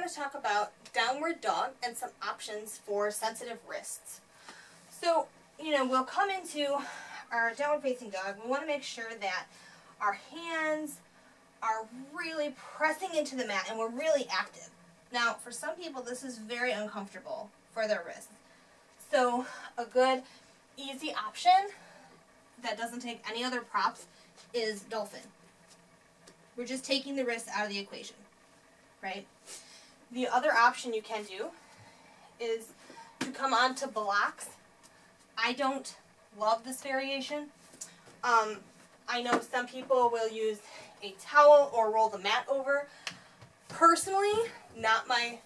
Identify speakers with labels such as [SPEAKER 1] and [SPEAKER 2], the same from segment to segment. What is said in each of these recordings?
[SPEAKER 1] to talk about downward dog and some options for sensitive wrists. So, we'll come into our downward facing dog. We want to make sure that our hands are really pressing into the mat and we're really active. Now, for some people, this is very uncomfortable for their wrists. So, a good, easy option that doesn't take any other props is dolphin. We're just taking the wrist out of the equation, right? The other option you can do is to come onto blocks. I don't love this variation. I know some people will use a towel or roll the mat over. Personally, not my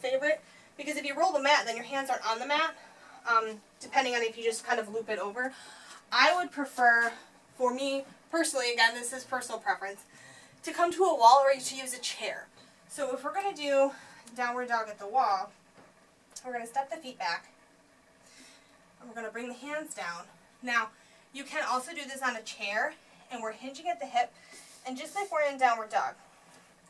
[SPEAKER 1] favorite, because if you roll the mat, then your hands aren't on the mat, depending on if you just kind of loop it over. I would prefer, for me personally, again, this is personal preference, to come to a wall or to use a chair. So if we're going to do downward dog at the wall, we're going to step the feet back, and we're going to bring the hands down. Now, you can also do this on a chair, and we're hinging at the hip, and just like we're in downward dog.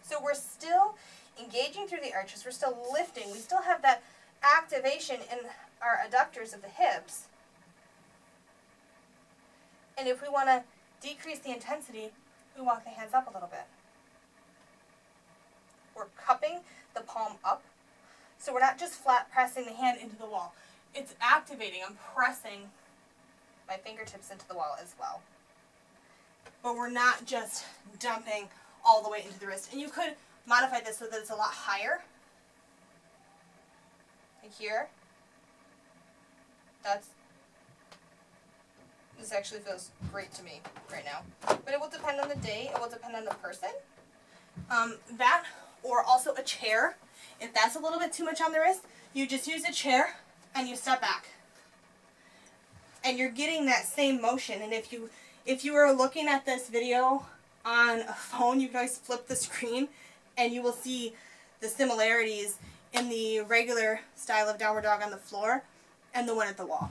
[SPEAKER 1] So we're still engaging through the arches, we're still lifting, we still have that activation in our adductors of the hips. And if we want to decrease the intensity, we walk the hands up a little bit. We're cupping the palm up, so we're not just flat pressing the hand into the wall. It's activating. I'm pressing my fingertips into the wall as well. But we're not just dumping all the way into the wrist. And you could modify this so that it's a lot higher. Like here. This actually feels great to me right now. But it will depend on the day. It will depend on the person. That, or also a chair. If that's a little bit too much on the wrist, you just use a chair and you step back. And you're getting that same motion. And if you are looking at this video on a phone, you can always flip the screen and you will see the similarities in the regular style of downward dog on the floor and the one at the wall.